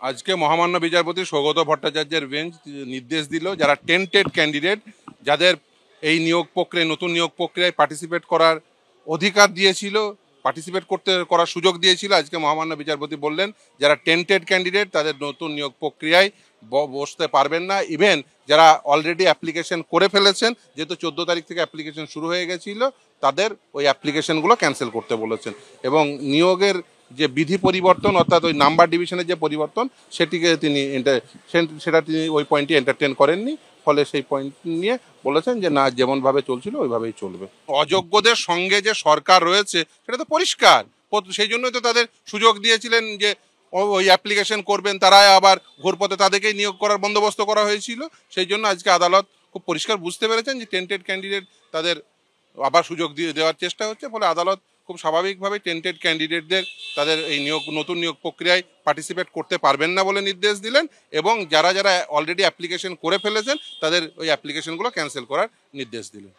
আজকে মহামান্য বিচারপতি সৌগত ভট্টাচার্যের বেঞ্চ নির্দেশ দিল যারা টেন্টেড ক্যান্ডিডেট, যাদের এই নিয়োগ প্রক্রিয়ায় নতুন নিয়োগ প্রক্রিয়ায় পার্টিসিপেট করার অধিকার দিয়েছিল, করার সুযোগ দিয়েছিল, আজকে মহামান্য বিচারপতি বললেন যারা টেন্টেড ক্যান্ডিডেট তাদের নতুন নিয়োগ প্রক্রিয়ায় বসতে পারবেন না। ইভেন যারা অলরেডি অ্যাপ্লিকেশন করে ফেলেছেন, যেহেতু 14 তারিখ থেকে অ্যাপ্লিকেশন শুরু হয়ে গেছিল, তাদের ওই অ্যাপ্লিকেশনগুলো ক্যান্সেল করতে বলেছেন। এবং নিয়োগের যে বিধি পরিবর্তন, অর্থাৎ ওই নাম্বার ডিভিশনের যে পরিবর্তন, সেটা তিনি ওই পয়েন্টটি এন্টারটেন করেননি। ফলে সেই পয়েন্ট নিয়ে বলেছেন যে না, যেমনভাবে চলছিল ওইভাবেই চলবে। অযোগ্যদের সঙ্গে যে সরকার রয়েছে সেটা তো পরিষ্কার, সেই জন্যই তো তাদের সুযোগ দিয়েছিলেন যে ওই অ্যাপ্লিকেশন করবেন, তারাই আবার ঘুরপথে তাদেরকেই নিয়োগ করার বন্দোবস্ত করা হয়েছিল। সেই জন্য আজকে আদালত খুব পরিষ্কার বুঝতে পেরেছেন যে টেন্টেড ক্যান্ডিডেট তাদের আবার সুযোগ দেওয়ার চেষ্টা হচ্ছে। ফলে আদালত খুব স্বাভাবিকভাবে টেন্টেড ক্যান্ডিডেটদের তাদের এই নতুন নিয়োগ প্রক্রিয়ায় পার্টিসিপেট করতে পারবেন না বলে নির্দেশ দিলেন, এবং যারা যারা অলরেডি অ্যাপ্লিকেশন করে ফেলেছেন তাদের ওই অ্যাপ্লিকেশনগুলো ক্যান্সেল করার নির্দেশ দিলেন।